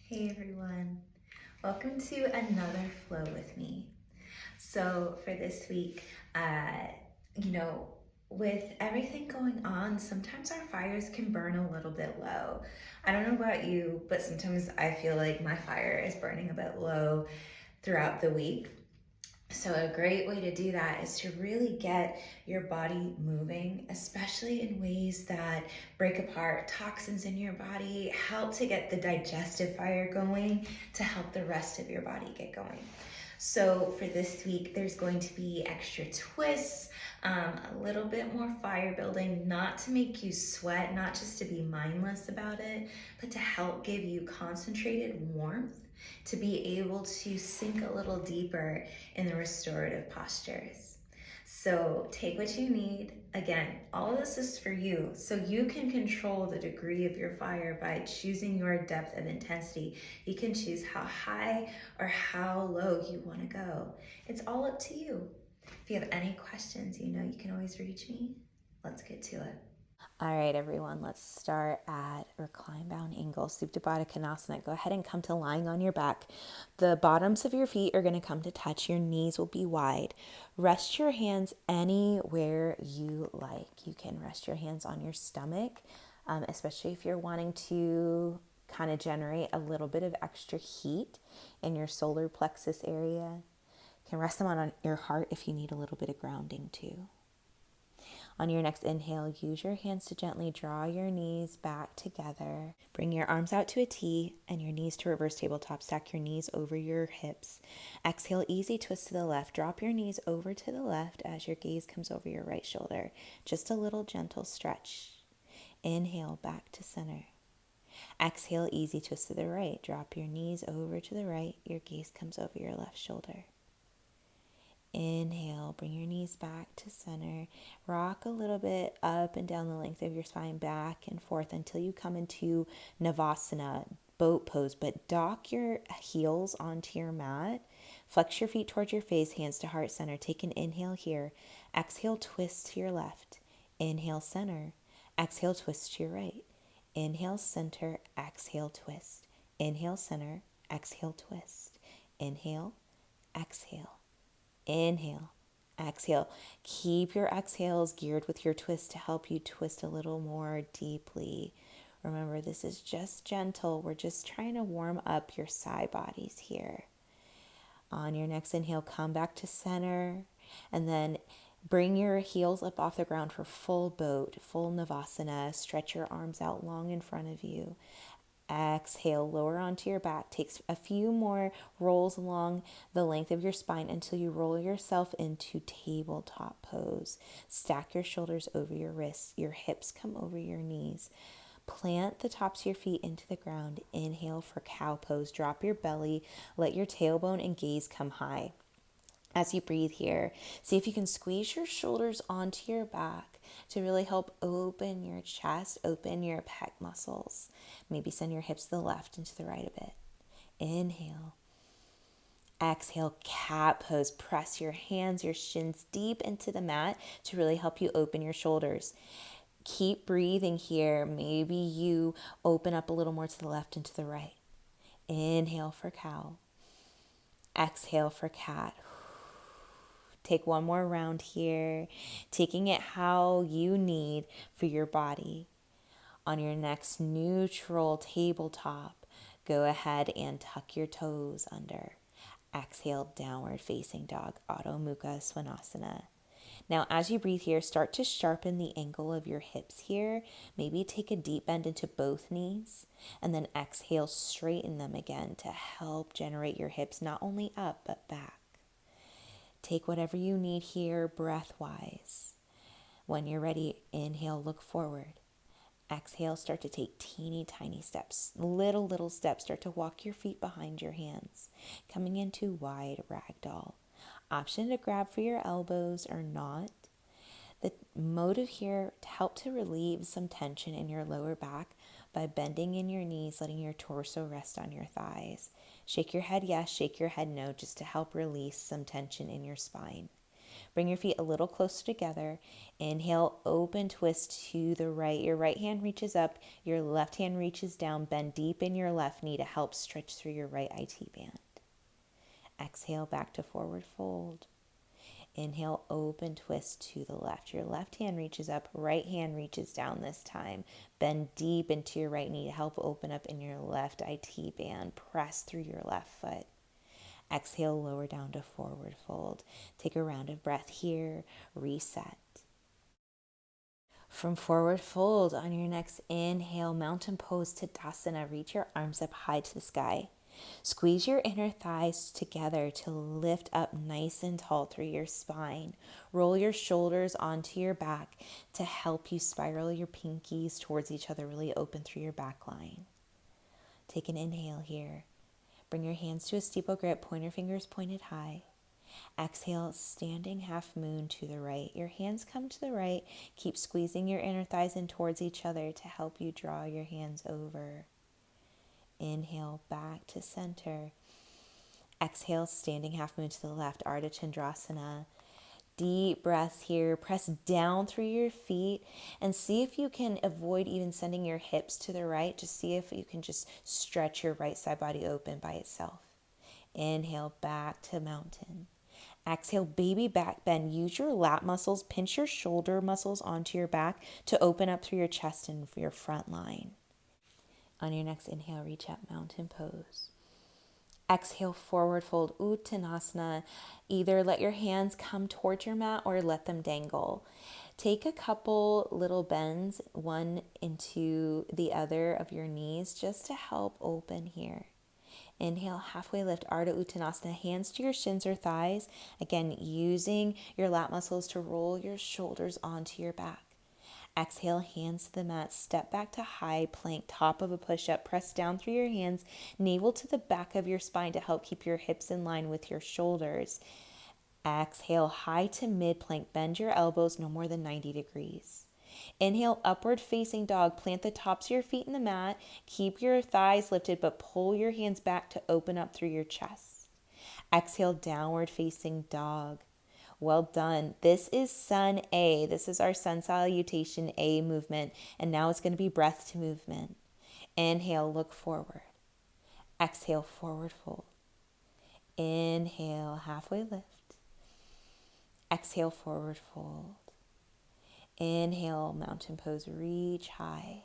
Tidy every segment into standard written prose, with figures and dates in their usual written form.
Hey everyone, welcome to another flow with me. So for this week, uh, you know, with everything going on, sometimes our fires can burn a little bit low. I don't know about you, but sometimes I feel like my fire is burning a bit low throughout the week. So, a great way to do that is to really get your body moving, especially in ways that break apart toxins in your body, help to get the digestive fire going, to help the rest of your body get going. So, for this week, there's going to be extra twists, a little bit more fire building, not to make you sweat, not just to be mindless about it, but to help give you concentrated warmth to be able to sink a little deeper in the restorative postures. So take what you need. Again, all of this is for you, so you can control the degree of your fire by choosing your depth of intensity. You can choose how high or how low you want to go. It's all up to you. If you have any questions, you can always reach me. Let's get to it. All right, everyone, let's start at recline bound angle, Supta Baddha Konasana. Go ahead and come to lying on your back. The bottoms of your feet are going to come to touch. Your knees will be wide. Rest your hands anywhere you like. You can rest your hands on your stomach, especially if you're wanting to kind of generate a little bit of extra heat in your solar plexus area. You can rest them on your heart if you need a little bit of grounding too. On your next inhale, use your hands to gently draw your knees back together. Bring your arms out to a T and your knees to reverse tabletop. Stack your knees over your hips. Exhale, easy twist to the left. Drop your knees over to the left as your gaze comes over your right shoulder. Just a little gentle stretch. Inhale, back to center. Exhale, easy twist to the right. Drop your knees over to the right. Your gaze comes over your left shoulder. Inhale, bring your knees back to center. Rock a little bit up and down the length of your spine, back and forth until you come into Navasana, boat pose. But dock your heels onto your mat. Flex your feet towards your face, hands to heart center. Take an inhale here. Exhale, twist to your left. Inhale, center. Exhale, twist to your right. Inhale, center. Exhale, twist. Inhale, center. Exhale, twist. Inhale, exhale. Inhale, exhale. Keep your exhales geared with your twist to help you twist a little more deeply. Remember, this is just gentle. We're just trying to warm up your side bodies here. On your next inhale, come back to center and then bring your heels up off the ground for full boat, full Navasana. Stretch your arms out long in front of you. Exhale, lower onto your back. Take a few more rolls along the length of your spine until you roll yourself into tabletop pose. Stack your shoulders over your wrists. Your hips come over your knees. Plant the tops of your feet into the ground. Inhale for cow pose. Drop your belly. Let your tailbone and gaze come high. As you breathe here, see if you can squeeze your shoulders onto your back to really help open your chest, open your pec muscles. Maybe send your hips to the left and to the right a bit. Inhale. Exhale, cat pose. Press your hands, your shins deep into the mat to really help you open your shoulders. Keep breathing here. Maybe you open up a little more to the left and to the right. Inhale for cow. Exhale for cat. Take one more round here, taking it how you need for your body. On your next neutral tabletop, go ahead and tuck your toes under. Exhale, downward facing dog, Adho Mukha Svanasana. Now, as you breathe here, start to sharpen the angle of your hips here. Maybe take a deep bend into both knees, and then exhale, straighten them again to help generate your hips not only up, but back. Take whatever you need here breath-wise. When you're ready, inhale, look forward. Exhale, start to take teeny tiny steps, little steps. Start to walk your feet behind your hands, coming into wide ragdoll. Option to grab for your elbows or not. The motive here to help to relieve some tension in your lower back by bending in your knees, letting your torso rest on your thighs. Shake your head yes, shake your head no, just to help release some tension in your spine. Bring your feet a little closer together. Inhale, open twist to the right. Your right hand reaches up, your left hand reaches down. Bend deep in your left knee to help stretch through your right IT band. Exhale, back to forward fold. Inhale, open twist to the left. Your left hand reaches up, right hand reaches down this time. Bend deep into your right knee to help open up in your left IT band. Press through your left foot. Exhale, lower down to forward fold. Take a round of breath here. Reset. From forward fold, on your next inhale, mountain pose to Tadasana. Reach your arms up high to the sky. Squeeze your inner thighs together to lift up nice and tall through your spine. Roll your shoulders onto your back to help you spiral your pinkies towards each other, really open through your back line. Take an inhale here. Bring your hands to a steeple grip, pointer fingers pointed high. Exhale, standing half moon to the right. Your hands come to the right. Keep squeezing your inner thighs in towards each other to help you draw your hands over. Inhale, back to center. Exhale, standing half moon to the left, Ardha Chandrasana. Deep breaths here. Press down through your feet and see if you can avoid even sending your hips to the right. Just see if you can just stretch your right side body open by itself. Inhale, back to mountain. Exhale, baby back bend. Use your lat muscles. Pinch your shoulder muscles onto your back to open up through your chest and your front line. On your next inhale, reach up, mountain pose. Exhale, forward fold, Uttanasana. Either let your hands come towards your mat or let them dangle. Take a couple little bends, one into the other of your knees, just to help open here. Inhale, halfway lift, Ardha Uttanasana, hands to your shins or thighs. Again, using your lat muscles to roll your shoulders onto your back. Exhale, hands to the mat, step back to high plank, top of a push-up. Press down through your hands, navel to the back of your spine to help keep your hips in line with your shoulders. Exhale, high to mid plank, bend your elbows no more than 90 degrees. Inhale, upward facing dog. Plant the tops of your feet in the mat. Keep your thighs lifted, but pull your hands back to open up through your chest. Exhale, downward facing dog. Well done. This is Sun A. This is our Sun Salutation A movement. And now it's going to be breath to movement. Inhale, look forward. Exhale, forward fold. Inhale, halfway lift. Exhale, forward fold. Inhale, mountain pose, reach high.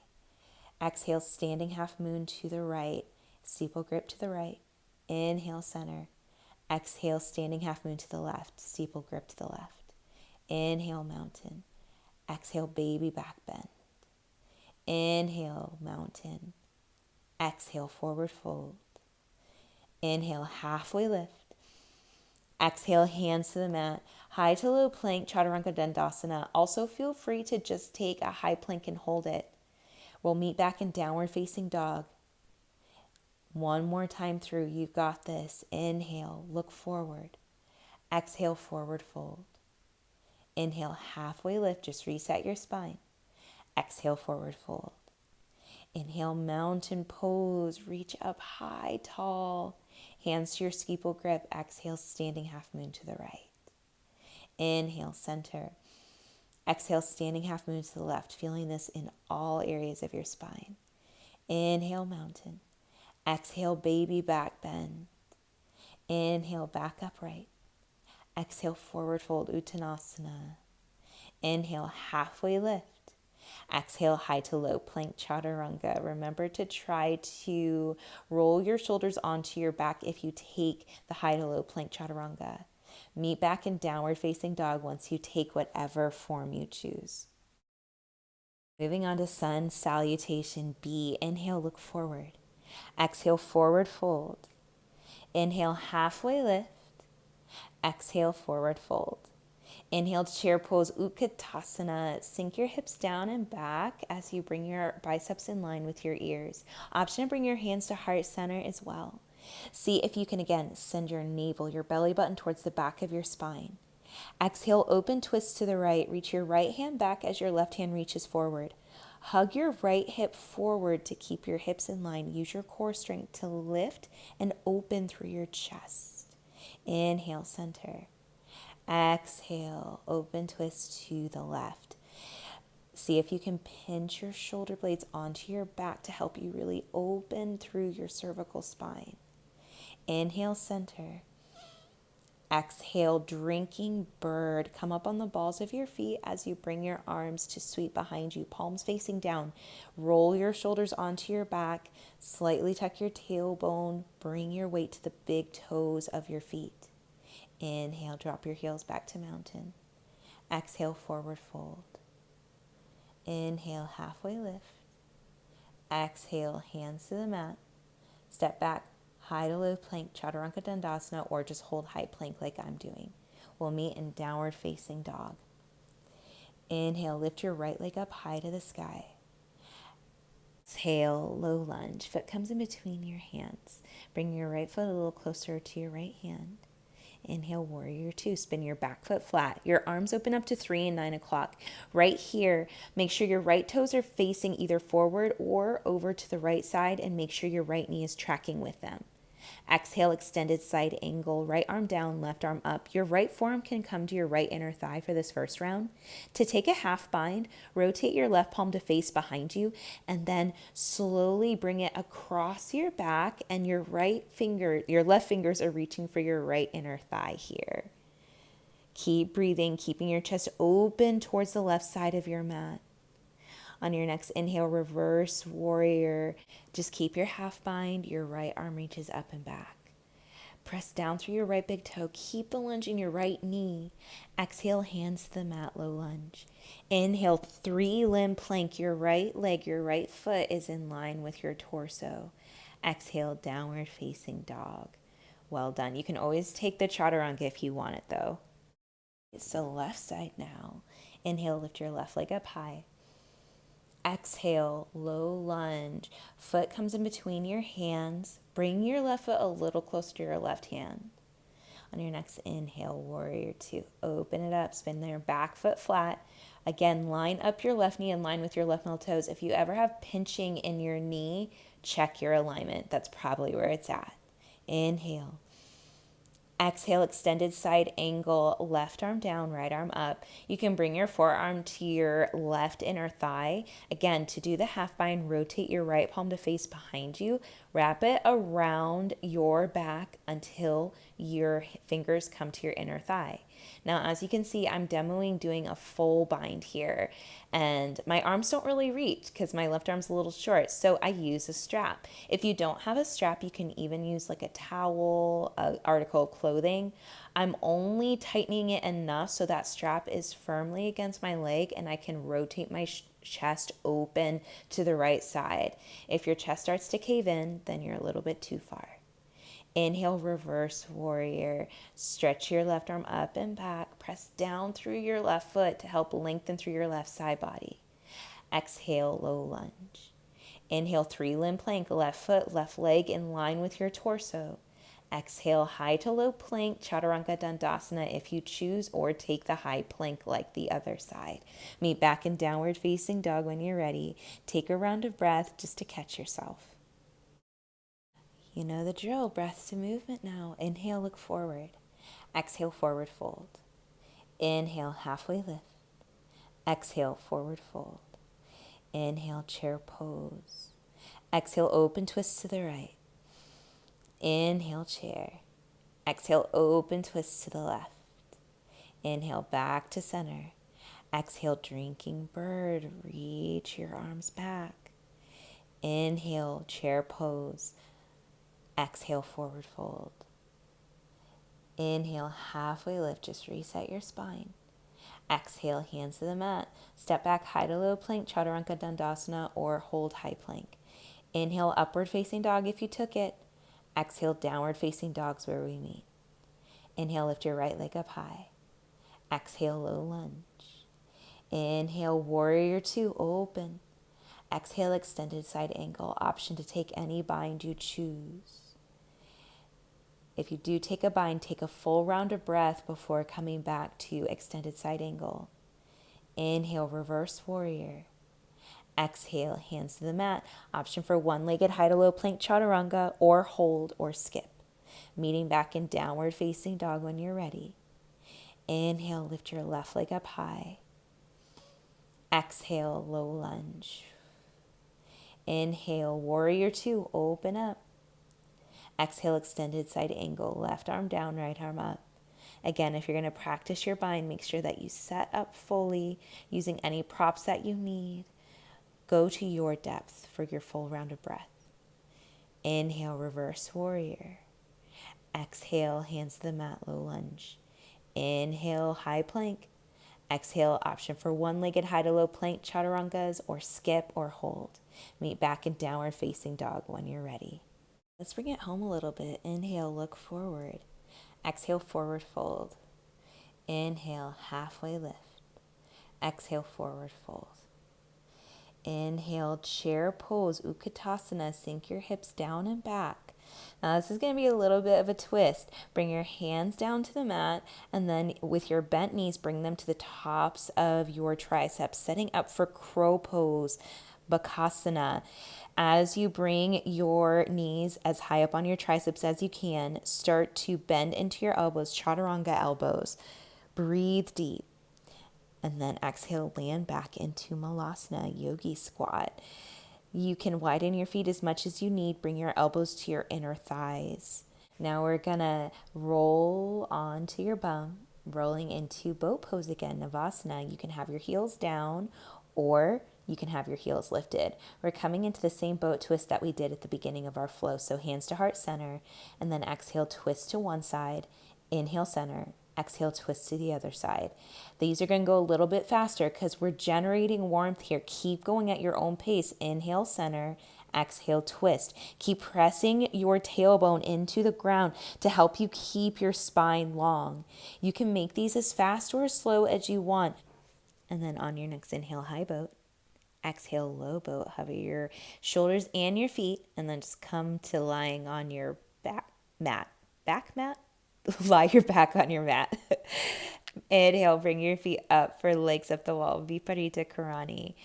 Exhale, standing half moon to the right. Steeple grip to the right. Inhale, center. Exhale, standing half moon to the left. Steeple grip to the left. Inhale, mountain. Exhale, baby back bend. Inhale, mountain. Exhale, forward fold. Inhale, halfway lift. Exhale, hands to the mat. High to low plank, Chaturanga Dandasana. Also feel free to just take a high plank and hold it. We'll meet back in downward facing dog. One more time through. You've got this. Inhale, look forward. Exhale, forward fold. Inhale, halfway lift. Just reset your spine. Exhale, forward fold. Inhale, mountain pose. Reach up high, tall. Hands to your steeple grip. Exhale, standing half moon to the right. Inhale, center. Exhale, standing half moon to the left. Feeling this in all areas of your spine. Inhale, mountain. Exhale, baby back bend. Inhale, back upright. Exhale, forward fold, Uttanasana. Inhale, halfway lift. Exhale, high to low plank, Chaturanga. Remember to try to roll your shoulders onto your back if you take the high to low plank, Chaturanga. Meet back in downward facing dog once you take whatever form you choose. Moving on to Sun Salutation B. Inhale, look forward. Exhale, forward fold. Inhale, halfway lift. Exhale, forward fold. Inhale, chair pose, Utkatasana. Sink your hips down and back as you bring your biceps in line with your ears. Option to bring your hands to heart center as well. See if you can, again, send your navel, your belly button towards the back of your spine. Exhale, open twist to the right. Reach your right hand back as your left hand reaches forward. Hug your right hip forward to keep your hips in line. Use your core strength to lift and open through your chest. Inhale, center. Exhale, open twist to the left. See if you can pinch your shoulder blades onto your back to help you really open through your cervical spine. Inhale, center. Exhale, drinking bird. Come up on the balls of your feet as you bring your arms to sweep behind you, palms facing down. Roll your shoulders onto your back. Slightly tuck your tailbone. Bring your weight to the big toes of your feet. Inhale, drop your heels back to mountain. Exhale, forward fold. Inhale, halfway lift. Exhale, hands to the mat. Step back, high to low plank, chaturanga dandasana, or just hold high plank like I'm doing. We'll meet in downward facing dog. Inhale, lift your right leg up high to the sky. Exhale, low lunge. Foot comes in between your hands. Bring your right foot a little closer to your right hand. Inhale, warrior two. Spin your back foot flat. Your arms open up to 3 and 9 o'clock. Right here, make sure your right toes are facing either forward or over to the right side, and make sure your right knee is tracking with them. Exhale, extended side angle, right arm down, left arm up. Your right forearm can come to your right inner thigh for this first round. To take a half bind, rotate your left palm to face behind you, and then slowly bring it across your back, and your left fingers are reaching for your right inner thigh here. Keep breathing, keeping your chest open towards the left side of your mat. On your next inhale, reverse warrior. Just keep your half bind. Your right arm reaches up and back. Press down through your right big toe. Keep the lunge in your right knee. Exhale, hands to the mat, low lunge. Inhale, 3-limb plank. Your right leg, your right foot is in line with your torso. Exhale, downward facing dog. Well done. You can always take the chaturanga if you want it though. So left side now. Inhale, lift your left leg up high. Exhale, low lunge. Foot comes in between your hands. Bring your left foot a little closer to your left hand. On your next inhale, warrior two. Open it up, spin your back foot flat. Again, line up your left knee in line with your left middle toes. If you ever have pinching in your knee, check your alignment. That's probably where it's at. Inhale. Exhale, extended side angle, left arm down, right arm up. You can bring your forearm to your left inner thigh. Again, to do the half bind, rotate your right palm to face behind you. Wrap it around your back until your fingers come to your inner thigh. Now, as you can see, I'm demoing doing a full bind here, and my arms don't really reach because my left arm's a little short, so I use a strap. If you don't have a strap, you can even use like a towel, an article of clothing. I'm only tightening it enough so that strap is firmly against my leg and I can rotate my chest open to the right side. If your chest starts to cave in, then you're a little bit too far. Inhale, reverse warrior. Stretch your left arm up and back. Press down through your left foot to help lengthen through your left side body. Exhale, low lunge. Inhale, 3-limb plank, left foot, left leg in line with your torso. Exhale, high to low plank, chaturanga dandasana if you choose, or take the high plank like the other side. Meet back in downward facing dog when you're ready. Take a round of breath just to catch yourself. You know the drill, breath to movement now. Inhale, look forward. Exhale, forward fold. Inhale, halfway lift. Exhale, forward fold. Inhale, chair pose. Exhale, open twist to the right. Inhale, chair. Exhale, open twist to the left. Inhale, back to center. Exhale, drinking bird. Reach your arms back. Inhale, chair pose. Exhale, forward fold. Inhale, halfway lift. Just reset your spine. Exhale, hands to the mat. Step back, high to low plank, chaturanga dandasana, or hold high plank. Inhale, upward facing dog if you took it. Exhale, downward facing dog's where we meet. Inhale, lift your right leg up high. Exhale, low lunge. Inhale, warrior two, open. Exhale, extended side angle. Option to take any bind you choose. If you do take a bind, take a full round of breath before coming back to extended side angle. Inhale, reverse warrior. Exhale, hands to the mat. Option for one-legged high to low plank chaturanga, or hold or skip. Meeting back in downward facing dog when you're ready. Inhale, lift your left leg up high. Exhale, low lunge. Inhale, warrior two, open up. Exhale, extended side angle, left arm down, right arm up. Again, if you're going to practice your bind, make sure that you set up fully using any props that you need. Go to your depth for your full round of breath. Inhale, reverse warrior. Exhale, hands to the mat, low lunge. Inhale, high plank. Exhale, option for one-legged high to low plank chaturangas or skip or hold. Meet back in downward facing dog when you're ready. Let's bring it home a little bit. Inhale, look forward. Exhale, forward fold. Inhale, halfway lift. Exhale, forward fold. Inhale, chair pose, Utkatasana. Sink your hips down and back. Now this is going to be a little bit of a twist. Bring your hands down to the mat, and then with your bent knees, bring them to the tops of your triceps, setting up for crow pose, Bakasana. As you bring your knees as high up on your triceps as you can, start to bend into your elbows, chaturanga elbows. Breathe deep. And then exhale, land back into Malasana, yogi squat. You can widen your feet as much as you need. Bring your elbows to your inner thighs. Now we're gonna roll onto your bum, rolling into boat pose again, Navasana. You can have your heels down or you can have your heels lifted. We're coming into the same boat twist that we did at the beginning of our flow. So hands to heart center, and then exhale, twist to one side, inhale center, exhale, twist to the other side. These are going to go a little bit faster because we're generating warmth here. Keep going at your own pace. Inhale, center, exhale, twist. Keep pressing your tailbone into the ground to help you keep your spine long. You can make these as fast or as slow as you want. And then on your next inhale, high boat. Exhale, low boat. Hover your shoulders and your feet, and then just come to lying on your back mat. Back mat? Lie your back on your mat. Inhale, bring your feet up for legs up the wall, Viparita Karani.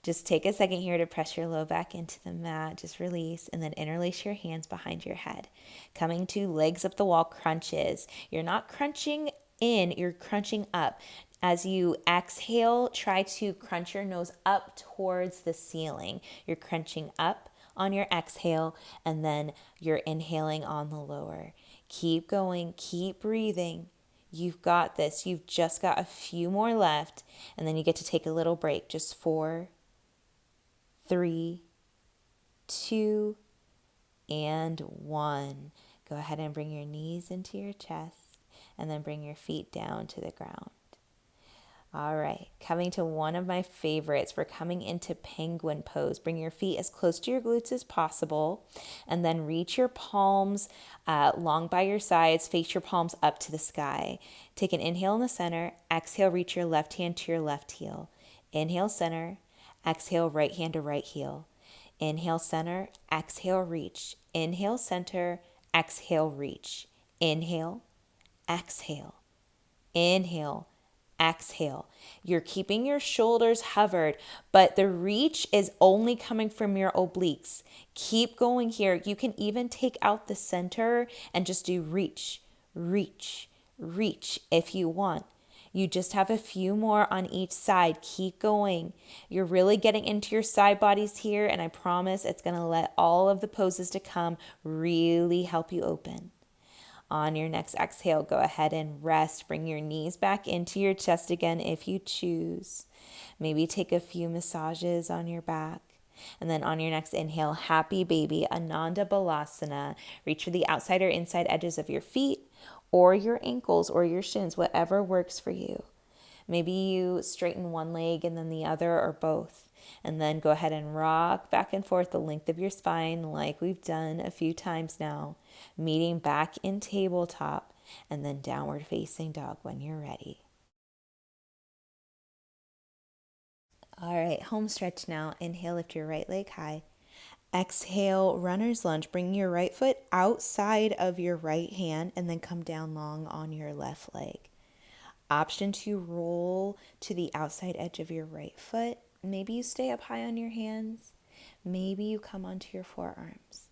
Just take a second here to press your low back into the mat. Just release, and then interlace your hands behind your head. Coming to legs up the wall crunches. You're not crunching in, you're crunching up. As you exhale, try to crunch your nose up towards the ceiling. You're crunching up on your exhale, and then you're inhaling on the lower. Keep going, keep breathing. You've got this. You've just got a few more left, and then you get to take a little break. Just 4, 3, 2, and 1. Go ahead and bring your knees into your chest, and then bring your feet down to the ground. All right, coming to one of my favorites. We're coming into penguin pose. Bring your feet as close to your glutes as possible, and then reach your palms long by your sides. Face your palms up to the sky. Take an inhale in the center. Exhale, reach your left hand to your left heel. Inhale, center. Exhale, right hand to right heel. Inhale, center. Exhale, reach. Inhale, center. Exhale, reach. Inhale, exhale. Inhale, exhale. You're keeping your shoulders hovered, but the reach is only coming from your obliques. Keep going here. You can even take out the center and just do reach, reach, reach if you want. You just have a few more on each side. Keep going. You're really getting into your side bodies here, and I promise it's going to let all of the poses to come really help you open. On your next exhale, go ahead and rest. Bring your knees back into your chest again if you choose. Maybe take a few massages on your back. And then on your next inhale, happy baby, Ananda Balasana. Reach for the outside or inside edges of your feet or your ankles or your shins, whatever works for you. Maybe you straighten one leg and then the other, or both. And then go ahead and rock back and forth the length of your spine like we've done a few times now. Meeting back in tabletop, and then downward facing dog when you're ready. All right, home stretch now. Inhale, lift your right leg high. Exhale, runner's lunge. Bring your right foot outside of your right hand and then come down long on your left leg. Option to roll to the outside edge of your right foot. Maybe you stay up high on your hands. Maybe you come onto your forearms.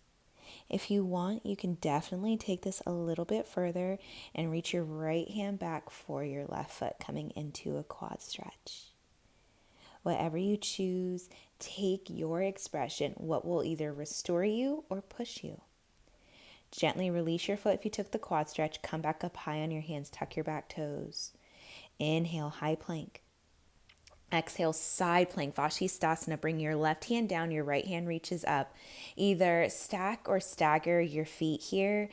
If you want, you can definitely take this a little bit further and reach your right hand back for your left foot, coming into a quad stretch. Whatever you choose, take your expression, what will either restore you or push you. Gently release your foot if you took the quad stretch. Come back up high on your hands. Tuck your back toes. Inhale, high plank. Exhale, side plank, Vashisthasana. Bring your left hand down, your right hand reaches up. Either stack or stagger your feet here.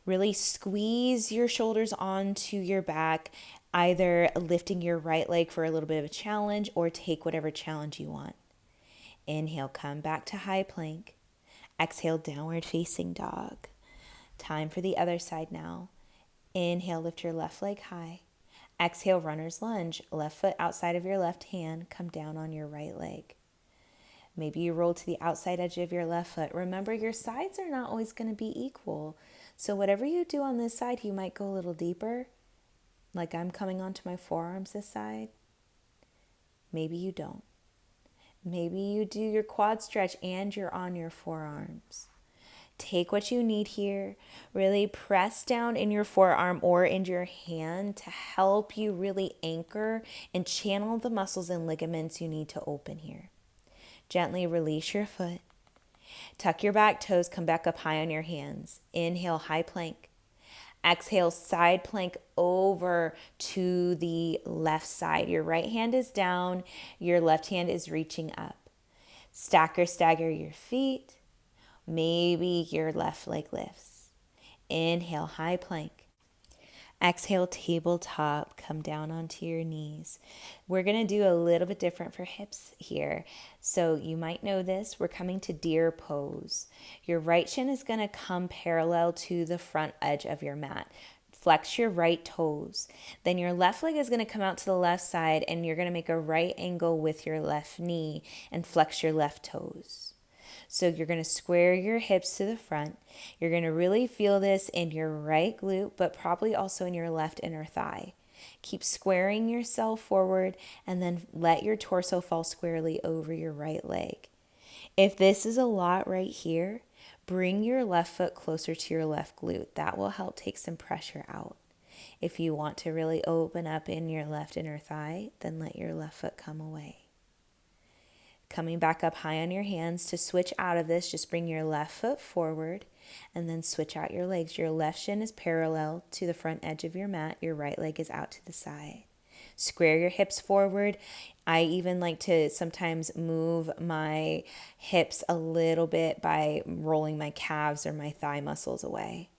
Really squeeze your shoulders onto your back, either lifting your right leg for a little bit of a challenge or take whatever challenge you want. Inhale, come back to high plank. Exhale, downward facing dog. Time for the other side now. Inhale, lift your left leg high. Exhale, runner's lunge. Left foot outside of your left hand. Come down on your right leg. Maybe you roll to the outside edge of your left foot. Remember, your sides are not always going to be equal. So whatever you do on this side, you might go a little deeper. Like I'm coming onto my forearms this side. Maybe you don't. Maybe you do your quad stretch and you're on your forearms. Take what you need here. Really press down in your forearm or in your hand to help you really anchor and channel the muscles and ligaments you need to open here. Gently release your foot. Tuck your back toes, come back up high on your hands. Inhale, high plank. Exhale, side plank over to the left side. Your right hand is down, your left hand is reaching up. Stack or stagger your feet. Maybe your left leg lifts. Inhale, high plank. Exhale, tabletop, come down onto your knees. We're going to do a little bit different for hips here. So you might know this, we're coming to deer pose. Your right shin is going to come parallel to the front edge of your mat. Flex your right toes. Then your left leg is going to come out to the left side and you're going to make a right angle with your left knee and flex your left toes. So you're going to square your hips to the front. You're going to really feel this in your right glute, but probably also in your left inner thigh. Keep squaring yourself forward and then let your torso fall squarely over your right leg. If this is a lot right here, bring your left foot closer to your left glute. That will help take some pressure out. If you want to really open up in your left inner thigh, then let your left foot come away. Coming back up high on your hands. To switch out of this, just bring your left foot forward and then switch out your legs. Your left shin is parallel to the front edge of your mat. Your right leg is out to the side. Square your hips forward. I even like to sometimes move my hips a little bit by rolling my calves or my thigh muscles away.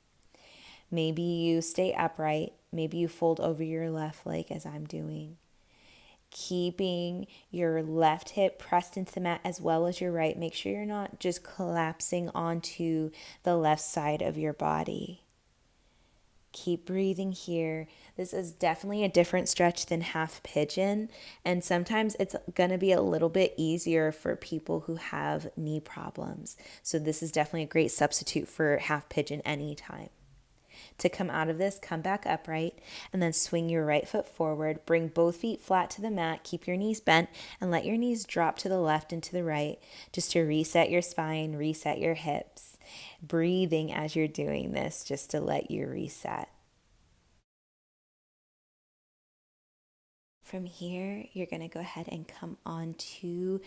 Maybe you stay upright. Maybe you fold over your left leg as I'm doing. Keeping your left hip pressed into the mat as well as your right. Make sure you're not just collapsing onto the left side of your body. Keep breathing here. This is definitely a different stretch than half pigeon, and sometimes it's going to be a little bit easier for people who have knee problems. So this is definitely a great substitute for half pigeon anytime. To come out of this, come back upright and then swing your right foot forward. Bring both feet flat to the mat. Keep your knees bent and let your knees drop to the left and to the right just to reset your spine, reset your hips. Breathing as you're doing this just to let you reset. From here, you're going to go ahead and come onto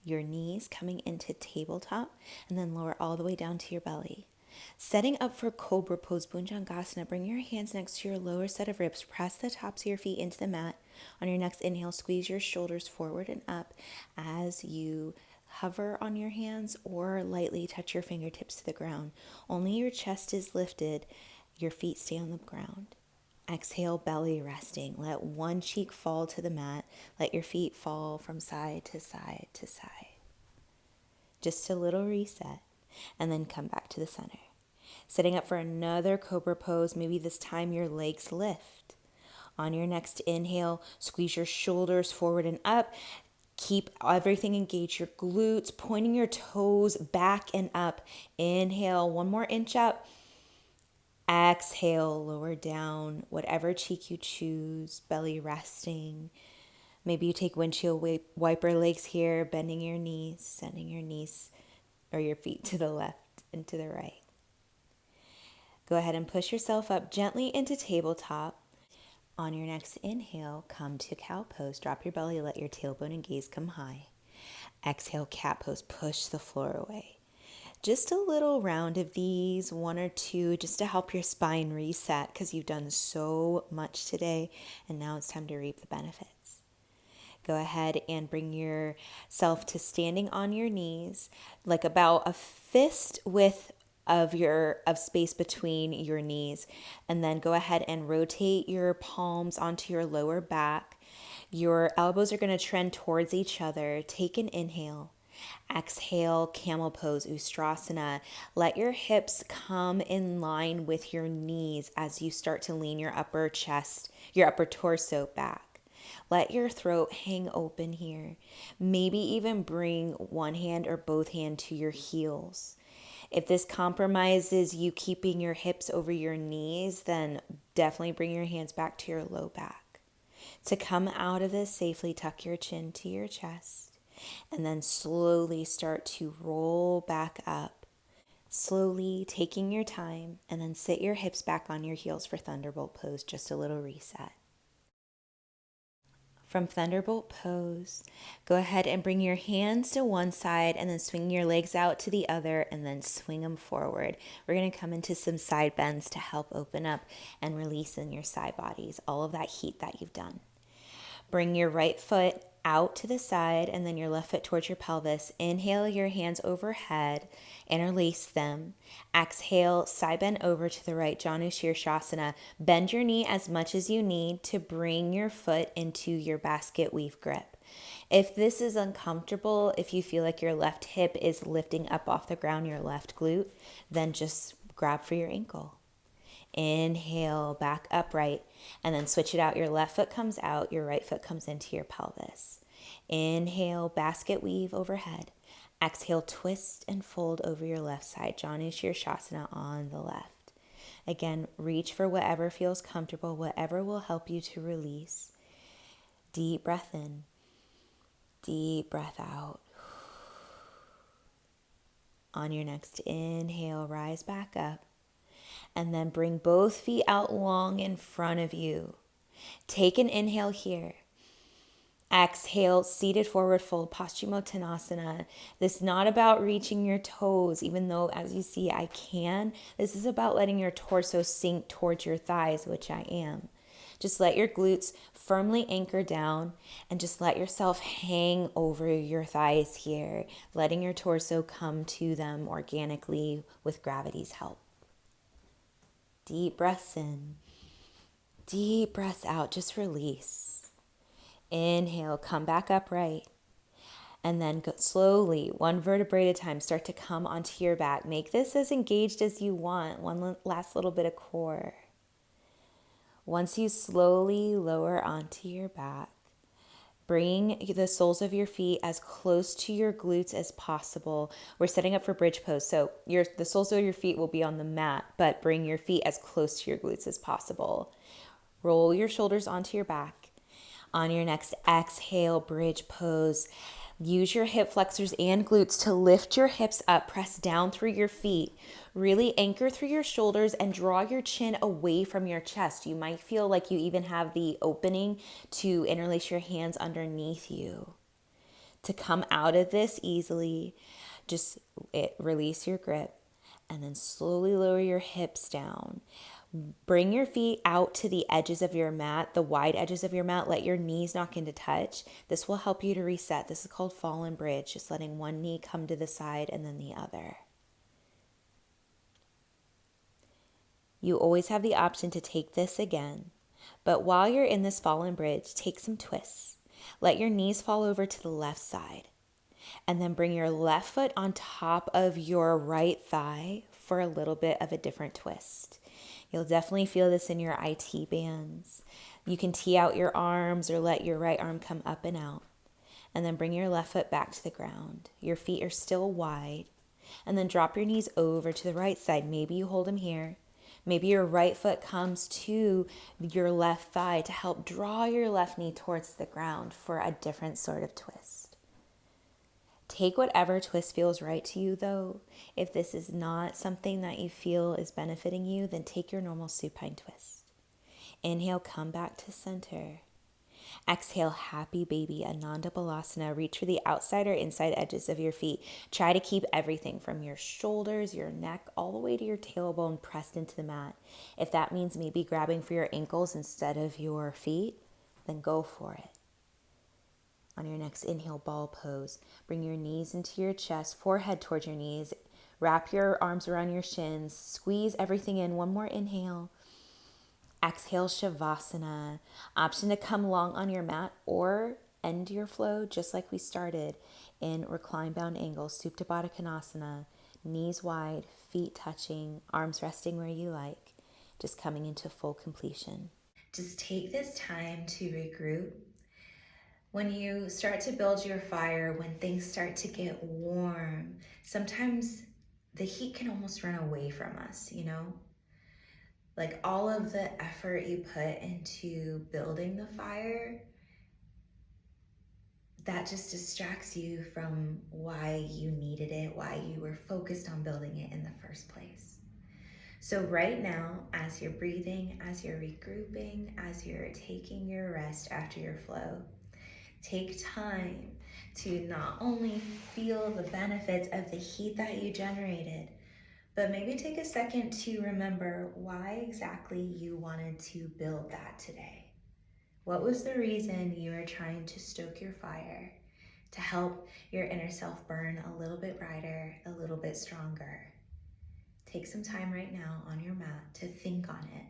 your knees, coming into tabletop, and then lower all the way down to your belly. Setting up for Cobra Pose, Bhujangasana, bring your hands next to your lower set of ribs. Press the tops of your feet into the mat. On your next inhale, squeeze your shoulders forward and up as you hover on your hands or lightly touch your fingertips to the ground. Only your chest is lifted. Your feet stay on the ground. Exhale, belly resting. Let one cheek fall to the mat. Let your feet fall from side to side to side. Just a little reset. And then come back to the center. Setting up for another Cobra Pose. Maybe this time your legs lift. On your next inhale, squeeze your shoulders forward and up. Keep everything engaged. Your glutes, pointing your toes back and up. Inhale, one more inch up. Exhale, lower down. Whatever cheek you choose, belly resting. Maybe you take windshield wiper legs here, bending your knees, sending your knees or your feet to the left and to the right. Go ahead and push yourself up gently into tabletop. On your next inhale, come to cow pose. Drop your belly, let your tailbone and gaze come high. Exhale, cat pose. Push the floor away. Just a little round of these, 1 or 2, just to help your spine reset because you've done so much today and now it's time to reap the benefits. Go ahead and bring yourself to standing on your knees, like about a fist width of space between your knees, and then go ahead and rotate your palms onto your lower back. Your elbows are going to trend towards each other. Take an inhale. Exhale, camel pose, Ustrasana. Let your hips come in line with your knees as you start to lean your upper torso back. Let your throat hang open here. Maybe even bring one hand or both hands to your heels. If this compromises you keeping your hips over your knees, then definitely bring your hands back to your low back. To come out of this safely, tuck your chin to your chest and then slowly start to roll back up. Slowly taking your time, and then sit your hips back on your heels for Thunderbolt pose, just a little reset. From Thunderbolt pose, go ahead and bring your hands to one side and then swing your legs out to the other and then swing them forward. We're going to come into some side bends to help open up and release in your side bodies, all of that heat that you've done. Bring your right foot out to the side and then your left foot towards your pelvis. Inhale your hands overhead, interlace them. Exhale, side bend over to the right, Janu Shirshasana. Bend your knee as much as you need to bring your foot into your basket weave grip. If this is uncomfortable, if you feel like your left hip is lifting up off the ground, your left glute, then just grab for your ankle. Inhale, back upright, and then switch it out. Your left foot comes out, your right foot comes into your pelvis. Inhale, basket weave overhead. Exhale, twist and fold over your left side. Janu Shirshasana on the left. Again, reach for whatever feels comfortable, whatever will help you to release. Deep breath in, deep breath out. On your next inhale, rise back up. And then bring both feet out long in front of you. Take an inhale here. Exhale, seated forward fold, Paschimottanasana. This is not about reaching your toes, even though, as you see, I can. This is about letting your torso sink towards your thighs, which I am. Just let your glutes firmly anchor down and just let yourself hang over your thighs here, letting your torso come to them organically with gravity's help. Deep breaths in, deep breaths out, just release. Inhale, come back upright. And then go slowly, one vertebrae at a time, start to come onto your back. Make this as engaged as you want. One last little bit of core. Once you slowly lower onto your back, bring the soles of your feet as close to your glutes as possible. We're setting up for bridge pose, so the soles of your feet will be on the mat, but bring your feet as close to your glutes as possible. Roll your shoulders onto your back. On your next exhale, bridge pose. Use your hip flexors and glutes to lift your hips up. Press down through your feet. Really anchor through your shoulders and draw your chin away from your chest. You might feel like you even have the opening to interlace your hands underneath you. To come out of this easily, just release your grip and then slowly lower your hips down. Bring your feet out to the edges of your mat, the wide edges of your mat. Let your knees knock into touch. This will help you to reset. This is called fallen bridge, just letting one knee come to the side and then the other. You always have the option to take this again, but while you're in this fallen bridge, take some twists. Let your knees fall over to the left side, and then bring your left foot on top of your right thigh for a little bit of a different twist. You'll definitely feel this in your IT bands. You can tee out your arms or let your right arm come up and out. And then bring your left foot back to the ground. Your feet are still wide. And then drop your knees over to the right side. Maybe you hold them here. Maybe your right foot comes to your left thigh to help draw your left knee towards the ground for a different sort of twist. Take whatever twist feels right to you, though. If this is not something that you feel is benefiting you, then take your normal supine twist. Inhale, come back to center. Exhale, happy baby, Ananda Balasana. Reach for the outside or inside edges of your feet. Try to keep everything from your shoulders, your neck, all the way to your tailbone pressed into the mat. If that means maybe grabbing for your ankles instead of your feet, then go for it. On your next inhale, ball pose. Bring your knees into your chest, forehead towards your knees. Wrap your arms around your shins. Squeeze everything in. One more inhale. Exhale, Shavasana. Option to come long on your mat or end your flow just like we started in recline bound angle, Supta Baddha Konasana. Knees wide, feet touching, arms resting where you like. Just coming into full completion. Just take this time to regroup. When you start to build your fire, when things start to get warm, sometimes the heat can almost run away from us, you know? Like all of the effort you put into building the fire, that just distracts you from why you needed it, why you were focused on building it in the first place. So right now, as you're breathing, as you're regrouping, as you're taking your rest after your flow, take time to not only feel the benefits of the heat that you generated, but maybe take a second to remember why exactly you wanted to build that today. What was the reason you were trying to stoke your fire, to help your inner self burn a little bit brighter, a little bit stronger? Take some time right now on your mat to think on it.